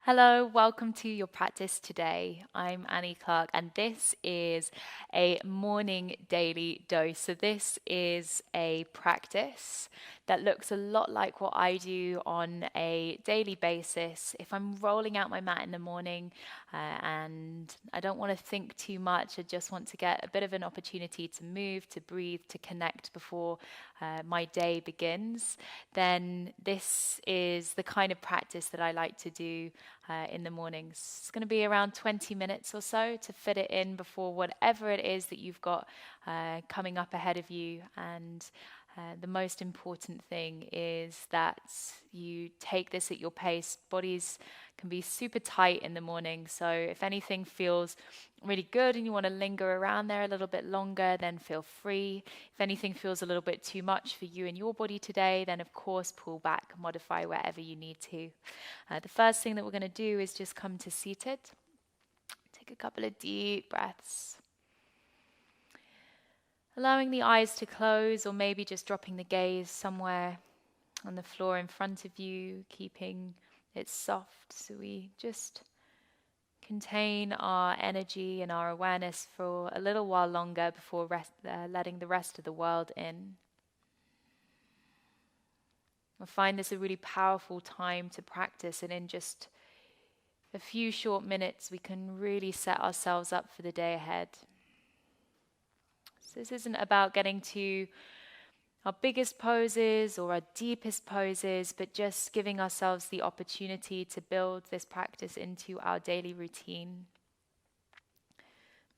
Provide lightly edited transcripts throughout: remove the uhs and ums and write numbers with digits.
Hello, welcome to your practice today. I'm Annie Clarke, and this is a morning daily dose. So, this is a practice that looks a lot like what I do on a daily basis. If I'm rolling out my mat in the morning and I don't want to think too much, I just want to get a bit of an opportunity to move, to breathe, to connect before my day begins, then this is the kind of practice that I like to do in the mornings. It's going to be around 20 minutes or so to fit it in before whatever it is that you've got coming up ahead of you. And the most important thing is that you take this at your pace. Bodies can be super tight in the morning, so if anything feels really good and you want to linger around there a little bit longer, then feel free. If anything feels a little bit too much for you and your body today, then of course pull back, modify wherever you need to. The first thing that we're going to do is just come to seated. Take a couple of deep breaths. Allowing the eyes to close, or maybe just dropping the gaze somewhere on the floor in front of you, keeping it soft so we just contain our energy and our awareness for a little while longer before letting the rest of the world in. I find this a really powerful time to practice, and in just a few short minutes we can really set ourselves up for the day ahead. So this isn't about getting to our biggest poses or our deepest poses, but just giving ourselves the opportunity to build this practice into our daily routine,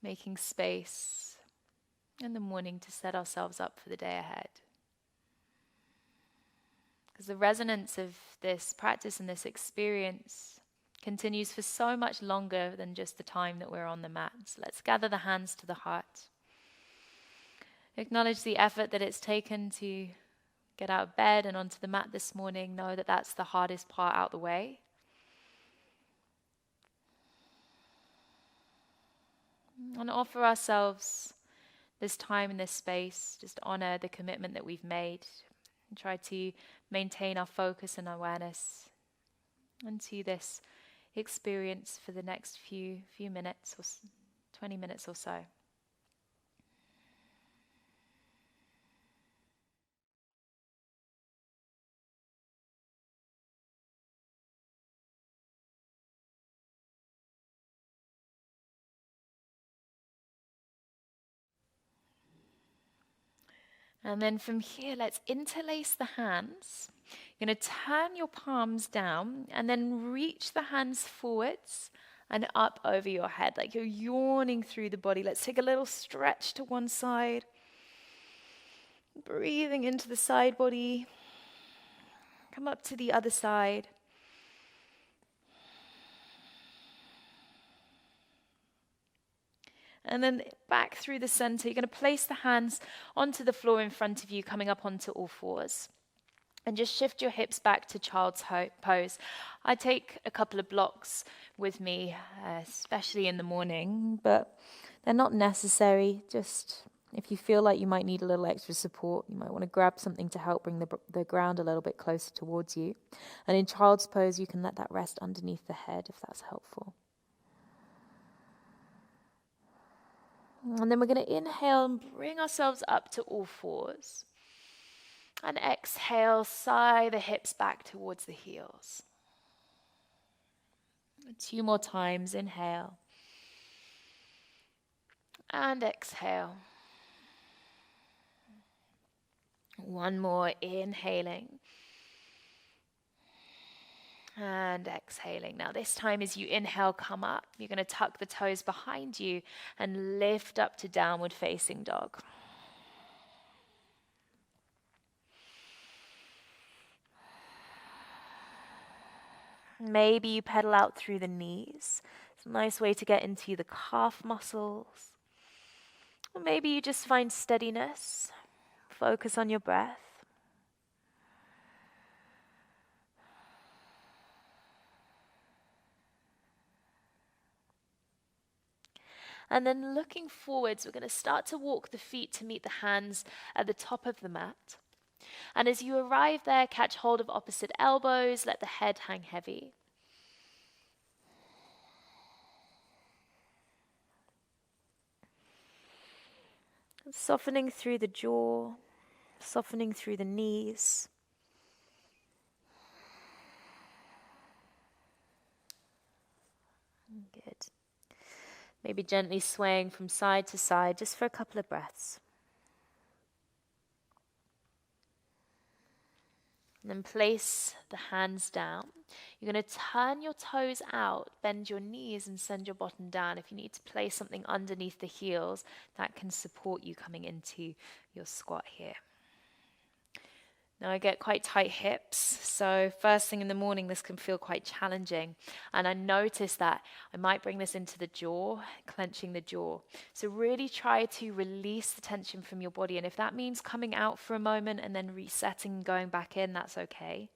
making space in the morning to set ourselves up for the day ahead. Because the resonance of this practice and this experience continues for so much longer than just the time that we're on the mat. So let's gather the hands to the heart. Acknowledge the effort that it's taken to get out of bed and onto the mat this morning. Know that that's the hardest part out the way. And offer ourselves this time and this space. Just honor the commitment that we've made. And try to maintain our focus and awareness into this experience for the next few minutes or 20 minutes or so. And then from here, let's interlace the hands. You're going to turn your palms down and then reach the hands forwards and up over your head, like you're yawning through the body. Let's take a little stretch to one side. Breathing into the side body. Come up to the other side. And then back through the center. You're going to place the hands onto the floor in front of you, coming up onto all fours. And just shift your hips back to child's pose. I take a couple of blocks with me, especially in the morning, but they're not necessary. Just if you feel like you might need a little extra support, you might want to grab something to help bring the ground a little bit closer towards you. And in child's pose, you can let that rest underneath the head if that's helpful. And then we're going to inhale and bring ourselves up to all fours. And exhale, sigh the hips back towards the heels. 2 more times, inhale. And exhale. 1 more, inhaling. And exhaling. Now this time as you inhale, come up. You're going to tuck the toes behind you and lift up to downward facing dog. Maybe you pedal out through the knees. It's a nice way to get into the calf muscles. Or maybe you just find steadiness. Focus on your breath. And then looking forwards, we're going to start to walk the feet to meet the hands at the top of the mat. And as you arrive there, catch hold of opposite elbows, let the head hang heavy. Softening through the jaw, softening through the knees. Good. Maybe gently swaying from side to side just for a couple of breaths. And then place the hands down. You're going to turn your toes out, bend your knees and send your bottom down. If you need to place something underneath the heels, that can support you coming into your squat here. Now I get quite tight hips, so first thing in the morning this can feel quite challenging. And I notice that I might bring this into the jaw, clenching the jaw. So really try to release the tension from your body. And if that means coming out for a moment and then resetting and going back in, that's okay.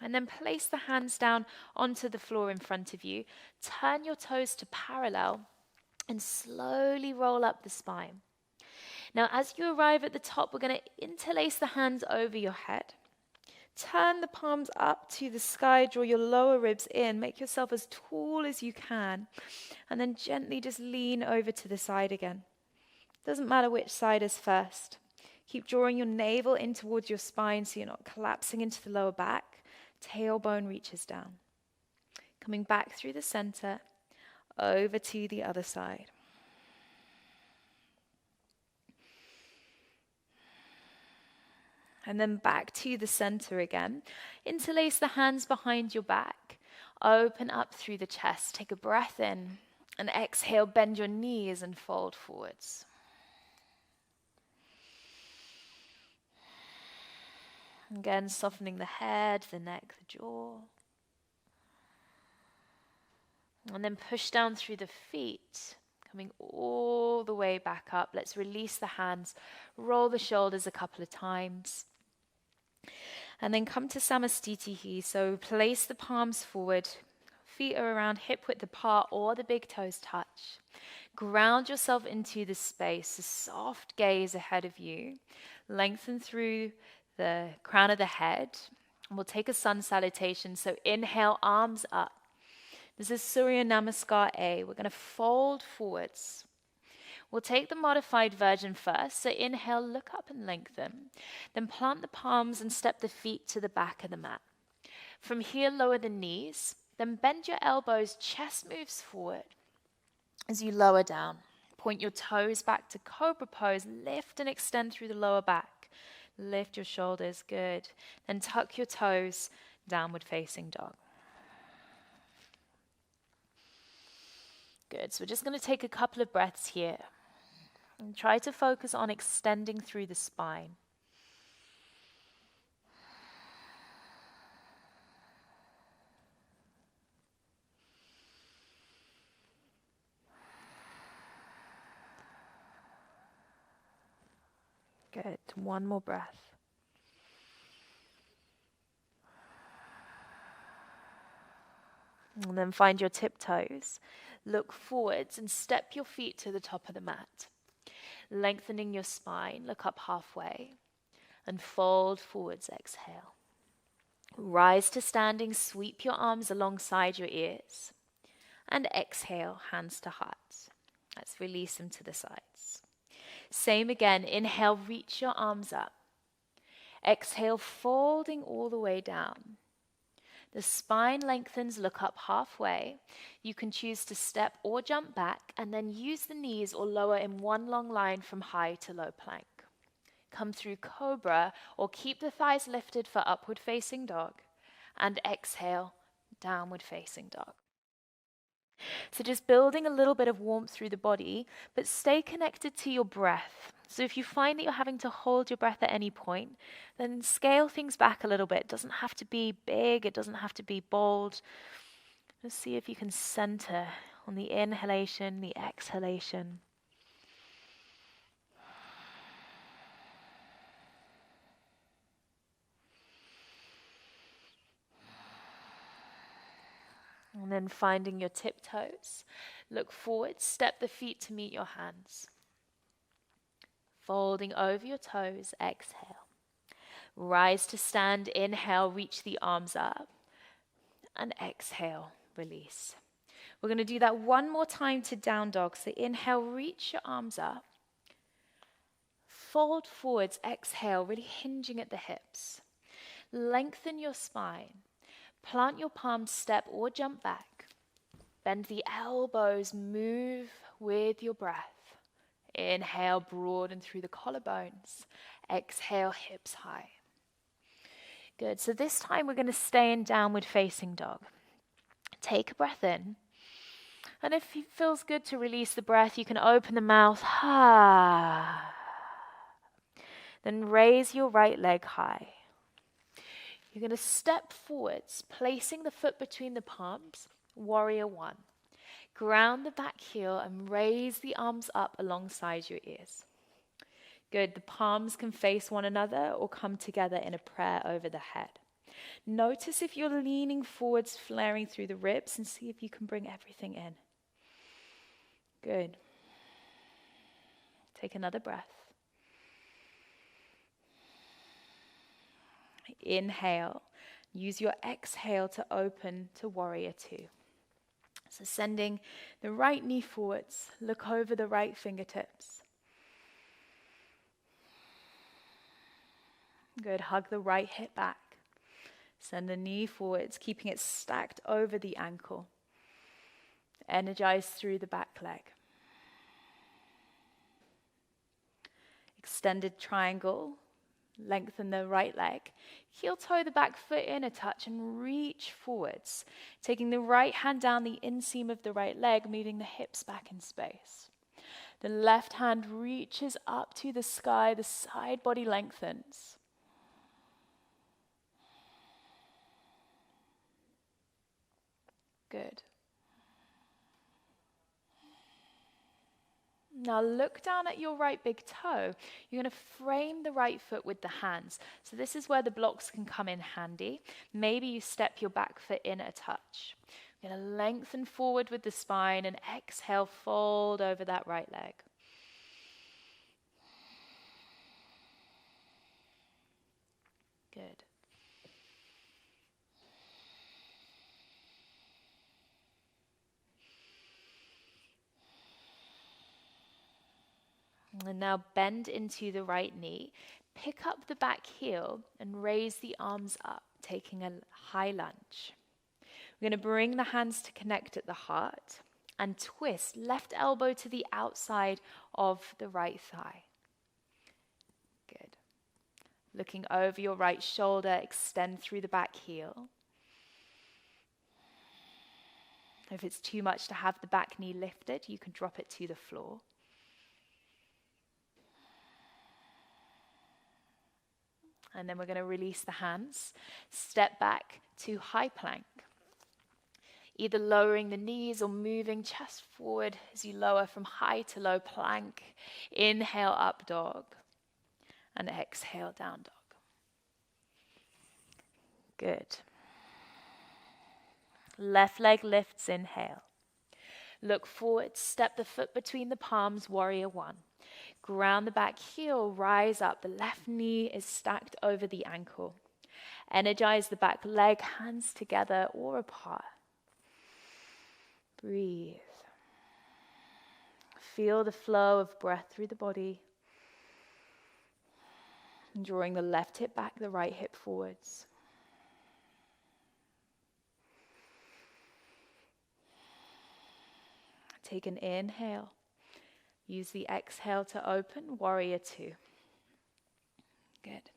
And then place the hands down onto the floor in front of you. Turn your toes to parallel and slowly roll up the spine. Now, as you arrive at the top, we're going to interlace the hands over your head. Turn the palms up to the sky, draw your lower ribs in, make yourself as tall as you can, and then gently just lean over to the side again. Doesn't matter which side is first. Keep drawing your navel in towards your spine so you're not collapsing into the lower back. Tailbone reaches down. Coming back through the center, over to the other side. And then back to the center again. Interlace the hands behind your back. Open up through the chest. Take a breath in. And exhale, bend your knees and fold forwards. Again, softening the head, the neck, the jaw. And then push down through the feet, coming all the way back up. Let's release the hands, roll the shoulders a couple of times. And then come to Samastitihi. So place the palms forward, feet are around hip width apart or the big toes touch. Ground yourself into the space, a soft gaze ahead of you. Lengthen through the crown of the head. And we'll take a sun salutation. So inhale, arms up. This is Surya Namaskar A. We're going to fold forwards. We'll take the modified version first. So inhale, look up and lengthen. Then plant the palms and step the feet to the back of the mat. From here, lower the knees. Then bend your elbows, chest moves forward. As you lower down, point your toes back to cobra pose. Lift and extend through the lower back. Lift your shoulders, good. Then tuck your toes, downward facing dog. Good, so we're just going to take a couple of breaths here. And try to focus on extending through the spine. Good, one more breath. And then find your tiptoes. Look forwards and step your feet to the top of the mat. Lengthening your spine, look up halfway. And fold forwards, exhale. Rise to standing, sweep your arms alongside your ears. And exhale, hands to heart. Let's release them to the sides. Same again, inhale, reach your arms up. Exhale, folding all the way down. The spine lengthens, look up halfway. You can choose to step or jump back and then use the knees or lower in one long line from high to low plank. Come through cobra or keep the thighs lifted for upward facing dog. And exhale, downward facing dog. So just building a little bit of warmth through the body, but stay connected to your breath. So if you find that you're having to hold your breath at any point, then scale things back a little bit. It doesn't have to be big, it doesn't have to be bold. Just see if you can center on the inhalation, the exhalation. And then finding your tiptoes. Look forward, step the feet to meet your hands. Folding over your toes, exhale. Rise to stand, inhale, reach the arms up. And exhale, release. We're going to do that one more time to down dog. So inhale, reach your arms up. Fold forwards, exhale, really hinging at the hips. Lengthen your spine. Plant your palms, step or jump back. Bend the elbows, move with your breath. Inhale, broaden through the collarbones. Exhale, hips high. Good. So this time we're going to stay in downward facing dog. Take a breath in. And if it feels good to release the breath, you can open the mouth. Then raise your right leg high. You're going to step forwards, placing the foot between the palms. Warrior one. Ground the back heel and raise the arms up alongside your ears. Good. The palms can face one another or come together in a prayer over the head. Notice if you're leaning forwards, flaring through the ribs, and see if you can bring everything in. Good. Take another breath. Inhale. Use your exhale to open to warrior two. So sending the right knee forwards, look over the right fingertips. Good, hug the right hip back. Send the knee forwards, keeping it stacked over the ankle. Energize through the back leg. Extended triangle, lengthen the right leg. Heel toe the back foot in a touch and reach forwards. Taking the right hand down the inseam of the right leg, moving the hips back in space. The left hand reaches up to the sky, the side body lengthens. Good. Now look down at your right big toe. You're going to frame the right foot with the hands. So this is where the blocks can come in handy. Maybe you step your back foot in a touch. You're going to lengthen forward with the spine and exhale, fold over that right leg. Good. And now bend into the right knee. Pick up the back heel and raise the arms up, taking a high lunge. We're going to bring the hands to connect at the heart and twist left elbow to the outside of the right thigh. Good. Looking over your right shoulder, extend through the back heel. If it's too much to have the back knee lifted, you can drop it to the floor. And then we're going to release the hands. Step back to high plank. Either lowering the knees or moving chest forward as you lower from high to low plank. Inhale, up dog. And exhale, down dog. Good. Left leg lifts, inhale. Look forward, step the foot between the palms, warrior one. Ground the back heel, rise up. The left knee is stacked over the ankle. Energize the back leg, hands together or apart. Breathe. Feel the flow of breath through the body. Drawing the left hip back, the right hip forwards. Take an inhale. Use the exhale to open, warrior two. Good.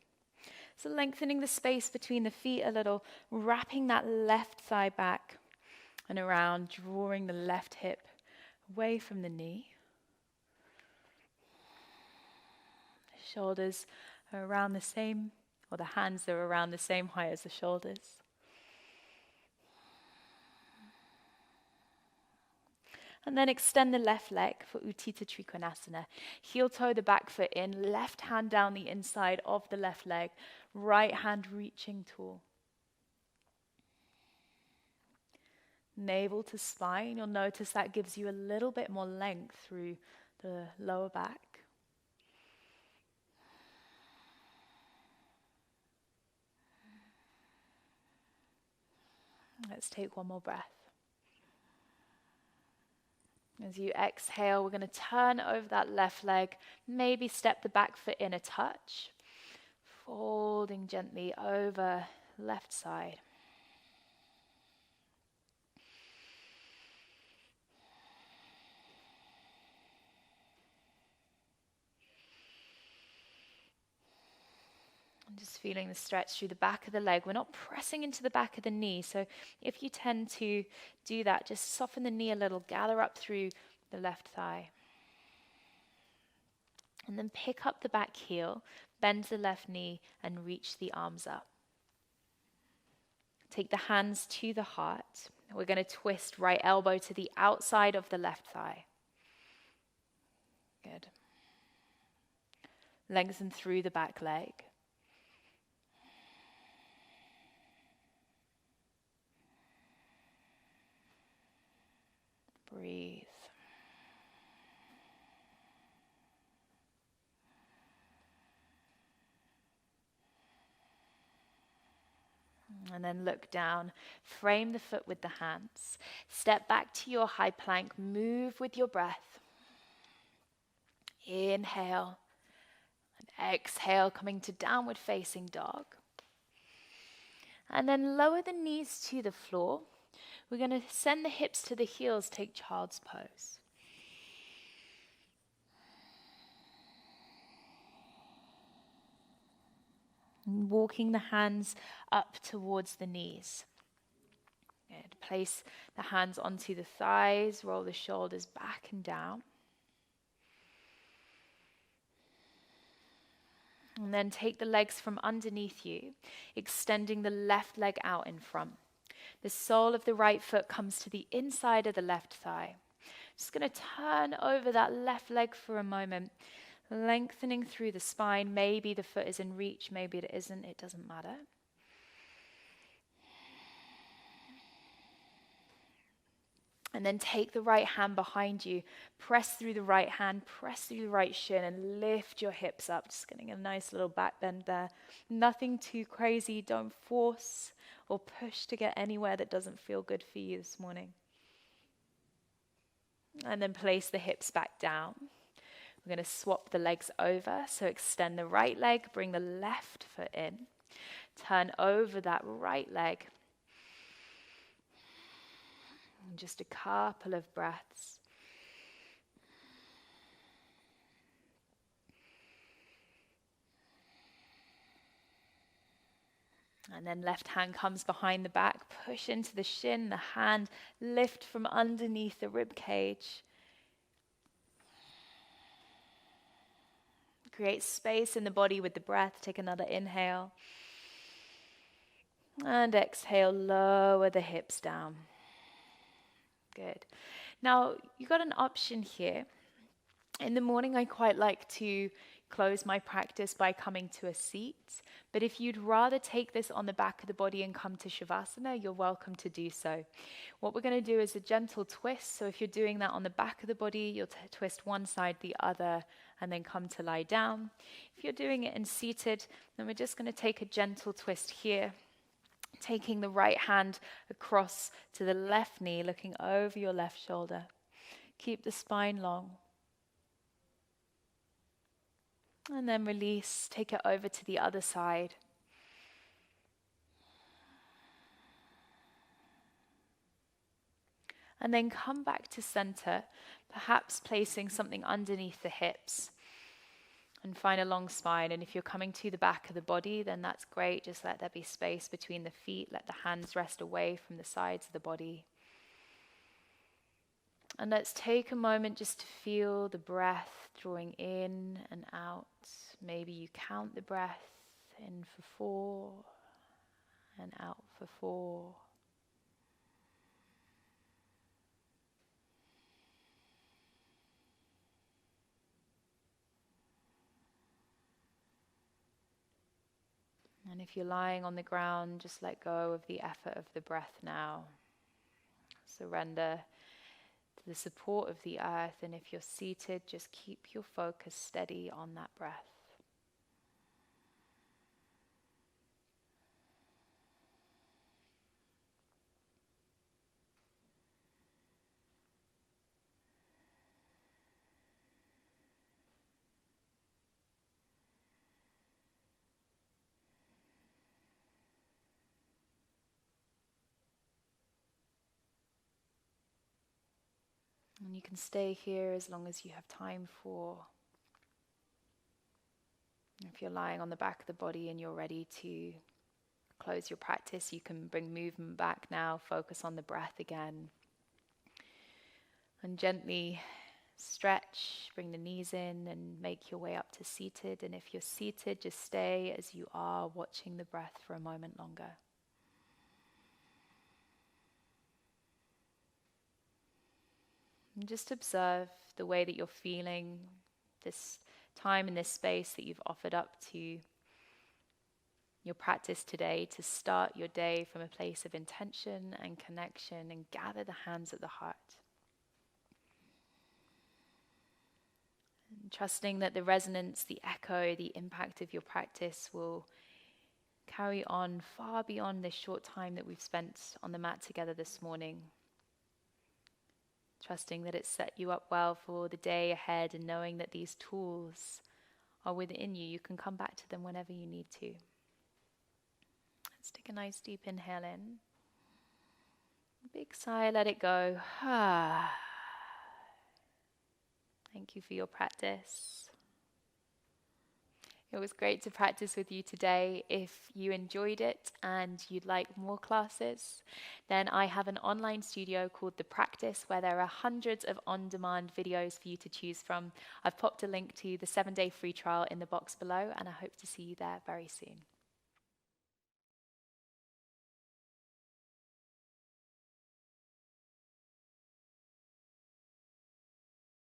So lengthening the space between the feet a little, wrapping that left thigh back and around, drawing the left hip away from the knee. The shoulders are around the same, or the hands are around the same height as the shoulders. And then extend the left leg for Utthita Trikonasana. Heel toe the back foot in, left hand down the inside of the left leg, right hand reaching tall. Navel to spine, you'll notice that gives you a little bit more length through the lower back. Let's take one more breath. As you exhale, we're going to turn over that left leg, maybe step the back foot in a touch, folding gently over left side. And just feeling the stretch through the back of the leg. We're not pressing into the back of the knee, so if you tend to do that, just soften the knee a little, gather up through the left thigh. And then pick up the back heel, bend the left knee, and reach the arms up. Take the hands to the heart. We're going to twist right elbow to the outside of the left thigh. Good. Lengthen through the back leg. Breathe. And then look down. Frame the foot with the hands. Step back to your high plank. Move with your breath. Inhale. And exhale, coming to downward facing dog. And then lower the knees to the floor. We're going to send the hips to the heels, take child's pose. And walking the hands up towards the knees. Good. Place the hands onto the thighs, roll the shoulders back and down. And then take the legs from underneath you, extending the left leg out in front. The sole of the right foot comes to the inside of the left thigh. Just going to turn over that left leg for a moment, lengthening through the spine. Maybe the foot is in reach, maybe it isn't, it doesn't matter. And then take the right hand behind you, press through the right hand, press through the right shin, and lift your hips up. Just getting a nice little back bend there. Nothing too crazy. Don't force or push to get anywhere that doesn't feel good for you this morning. And then place the hips back down. We're going to swap the legs over. So extend the right leg, bring the left foot in. Turn over that right leg. Just a couple of breaths. And then left hand comes behind the back, push into the shin, the hand lift from underneath the rib cage. Create space in the body with the breath. Take another inhale. And exhale, lower the hips down. Good. Now, you've got an option here. In the morning, I quite like to close my practice by coming to a seat. But if you'd rather take this on the back of the body and come to Shavasana, you're welcome to do so. What we're going to do is a gentle twist. So if you're doing that on the back of the body, you'll twist one side, the other, and then come to lie down. If you're doing it in seated, then we're just going to take a gentle twist here. Taking the right hand across to the left knee, looking over your left shoulder. Keep the spine long. And then release, take it over to the other side. And then come back to center, perhaps placing something underneath the hips. And find a long spine. And if you're coming to the back of the body, then that's great. Just let there be space between the feet. Let the hands rest away from the sides of the body. And let's take a moment just to feel the breath drawing in and out. Maybe you count the breath in for 4 and out for 4. And if you're lying on the ground, just let go of the effort of the breath now. Surrender to the support of the earth. And if you're seated, just keep your focus steady on that breath. And you can stay here as long as you have time for. If you're lying on the back of the body and you're ready to close your practice, you can bring movement back now, focus on the breath again. And gently stretch, bring the knees in and make your way up to seated. And if you're seated, just stay as you are, watching the breath for a moment longer. And just observe the way that you're feeling, this time in this space that you've offered up to your practice today, to start your day from a place of intention and connection, and gather the hands at the heart. And trusting that the resonance, the echo, the impact of your practice will carry on far beyond this short time that we've spent on the mat together this morning. Trusting that it's set you up well for the day ahead, and knowing that these tools are within you. You can come back to them whenever you need to. Let's take a nice deep inhale in. Big sigh, let it go. Thank you for your practice. It was great to practice with you today. If you enjoyed it and you'd like more classes, then I have an online studio called The Practice, where there are hundreds of on-demand videos for you to choose from. I've popped a link to the 7-day free trial in the box below, and I hope to see you there very soon.